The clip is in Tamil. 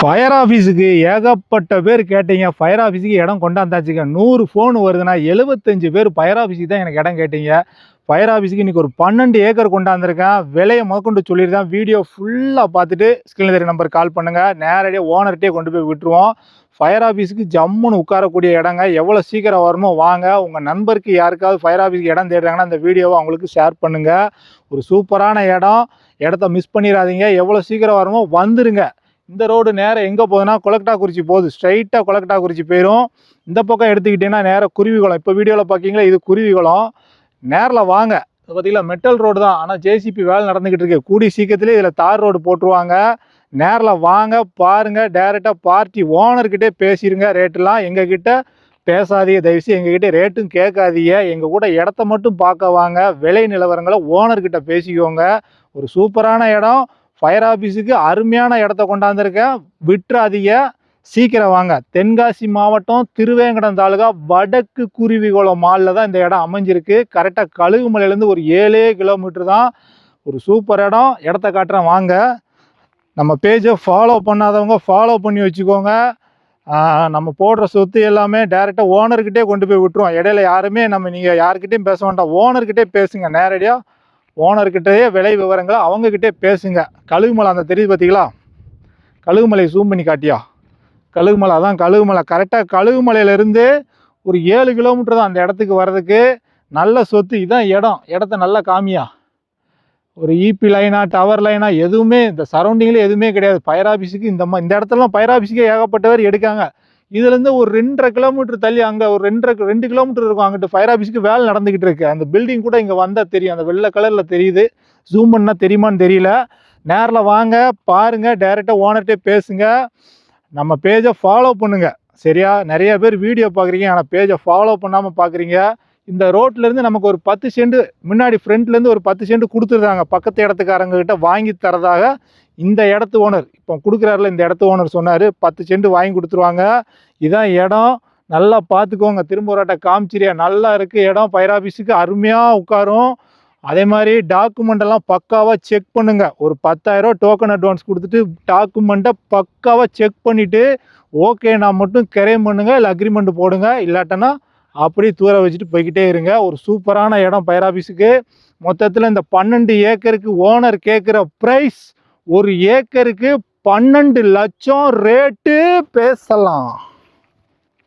ஃபயர் ஆஃபீஸுக்கு ஏகப்பட்ட பேர் கேட்டீங்க. ஃபயர் ஆஃபீஸுக்கு இடம் கொண்டாந்தாச்சுங்க. 100 ஃபோன் வருதுன்னா 75 பேர் ஃபயர் ஆஃபீஸுக்கு தான் எனக்கு இடம் கேட்டீங்க. ஃபயர் ஆஃபீஸுக்கு இன்றைக்கி ஒரு 12 ஏக்கர் கொண்டாந்துருக்கேன். விலையை முதற்கொண்டு சொல்லியிருக்கேன். வீடியோ ஃபுல்லாக பார்த்துட்டு ஸ்க்ரீனில் தெரிய நம்பர் கால் பண்ணுங்கள். நேரடியாக ஓனர்கிட்டே கொண்டு போய் விட்டுருவோம். ஃபயர் ஆஃபீஸுக்கு ஜம்முன்னு உட்காரக்கூடிய இடங்க. எவ்வளோ சீக்கிரம் வரணுமோ வாங்க. உங்கள் நண்பருக்கு யாருக்காவது ஃபயர் ஆஃபீஸுக்கு இடம் தேடுறாங்கன்னா அந்த வீடியோவை அவங்களுக்கு ஷேர் பண்ணுங்கள். ஒரு சூப்பரான இடம். இடத்த மிஸ் பண்ணிடாதீங்க. எவ்வளோ சீக்கிரம் வரணுமோ வந்துருங்க. இந்த ரோடு நேரம் எங்கே போகுதுன்னா கொலக்கட்டாக்குறிச்சி போகுது. ஸ்ட்ரைட்டாக கொலக்கட்டாக்குறிச்சி போயிடும். இந்த பக்கம் எடுத்துக்கிட்டிங்கன்னா நேராக குருவிகுளம். இப்போ வீடியோவில் பார்க்கிங்களா, இது குருவிகுளம். நேரில் வாங்க. பார்த்தீங்களா, மெட்டல் ரோடு தான். ஆனால் ஜேசிபி வேலை நடந்துக்கிட்டு இருக்கு. கூடி சீக்கிரத்துலேயே இதில் தார் ரோடு போட்டுருவாங்க. நேரில் வாங்க, பாருங்கள். டேரெக்டாக பார்ட்டி ஓனர்கிட்டே பேசிடுங்க. ரேட்டெலாம் எங்ககிட்ட பேசாதீங்க. தயவுசெய்து எங்ககிட்ட ரேட்டும் கேட்காதீங்க. எங்கள் கூட இடத்த மட்டும் பார்க்க வாங்க. விலை நிலவரங்களை ஓனர்கிட்ட பேசிக்கோங்க. ஒரு சூப்பரான இடம். ஃபயர் ஆஃபீஸுக்கு அருமையான இடத்த கொண்டாந்துருக்கேன். விட்டுறாதீங்க. சீக்கிரம் வாங்க. தென்காசி மாவட்டம் திருவேங்கடம் தாலுகா வடக்கு குருவிகுளம் மாலில் தான் இந்த இடம் அமைஞ்சிருக்கு. கரெக்டாக கழுகுமலையிலேருந்து ஒரு 7 கிலோமீட்டர் தான். ஒரு சூப்பர் இடம். இடத்த காட்டுறேன் வாங்க. நம்ம பேஜை ஃபாலோ பண்ணாதவங்க ஃபாலோ பண்ணி வச்சுக்கோங்க. நம்ம போடுற சொத்து எல்லாமே டேரெக்டாக ஓனர்கிட்டே கொண்டு போய் விட்டுருவோம். இடையில யாருமே நீங்கள் யாருக்கிட்டையும் பேச வேண்டாம். ஓனர்கிட்டே பேசுங்க. நேரடியாக ஓனர்கிட்டயே விலை விவரங்களை அவங்கக்கிட்டே பேசுங்க. கழுகுமலை அந்த தெரியுது பார்த்தீங்களா, கழுகுமலையை ஜூம் பண்ணி காட்டியா, கழுகுமலை அதான் கழுகுமலை. கரெக்டாக கழுகுமலையிலேருந்து ஒரு 7 கிலோமீட்டர் தான் அந்த இடத்துக்கு வர்றதுக்கு. நல்ல சொத்து. இதுதான் இடம். இடத்த நல்லா காமியா. ஒரு இபி லைனா டவர் லைனா எதுவுமே இந்த சரௌண்டிங்கில் எதுவுமே கிடையாது. ஃபயர் ஆஃபீஸுக்கு இந்த இடத்துலலாம் ஃபயர் ஆஃபீஸுக்கே ஏகப்பட்டவர் எடுக்காங்க. இதுலேருந்து ஒரு 2.5 கிலோமீட்டர் தள்ளி அங்கே ஒரு 2 கிலோமீட்டர் இருக்கும். அங்கிட்டு ஃபயர் ஆஃபீஸுக்கு வேலை நடந்துக்கிட்டு இருக்கு. அந்த பில்டிங் கூட இங்கே வந்தால் தெரியும். அந்த வெள்ளை கலரில் தெரியுது. ஜூம் பண்ணால் தெரியுமான்னு தெரியல. நேரில் வாங்க, பாருங்கள். டேரெக்டாக ஓனர்கிட்டே பேசுங்க. நம்ம பேஜை ஃபாலோ பண்ணுங்கள். சரியா? நிறைய பேர் வீடியோ பார்க்குறீங்க, ஆனால் பேஜை ஃபாலோ பண்ணாமல் பார்க்குறீங்க. இந்த ரோட்லேருந்து நமக்கு ஒரு 10 சென்ட் முன்னாடி ஃப்ரண்ட்லேருந்து ஒரு 10 சென்ட் கொடுத்துருக்காங்க. பக்கத்து இடத்துக்காரங்கக்கிட்ட வாங்கி தரதாக இந்த இடத்து ஓனர் இப்போ கொடுக்குறாருல, இந்த இடத்து ஓனர் சொன்னார் 10 சென்ட் வாங்கி கொடுத்துருவாங்க. இதான் இடம். நல்லா பார்த்துக்கோங்க. திரும்ப ஒரு காமிச்சிரியா. நல்லா இருக்குது இடம். ஃபயர் ஆஃபீஸுக்கு அருமையாக உட்காரும். அதே மாதிரி டாக்குமெண்டெல்லாம் பக்காவாக செக் பண்ணுங்கள். ஒரு 10,000 டோக்கன் அட்வான்ஸ் கொடுத்துட்டு டாக்குமெண்ட்டை பக்காவாக செக் பண்ணிவிட்டு ஓகே நான் மட்டும் கிரைம் பண்ணுங்கள். இல்லை அக்ரிமெண்ட் போடுங்க. இல்லாட்டனா அப்படியே தூர வச்சுட்டு போய்கிட்டே இருங்க. ஒரு சூப்பரான இடம் ஃபயர் ஆஃபீஸுக்கு. மொத்தத்தில் இந்த 12 ஏக்கருக்கு ஓனர் கேட்குற ப்ரைஸ் ஒரு ஏக்கருக்கு 12 லட்சம் ரேட்டு பேசலாம்.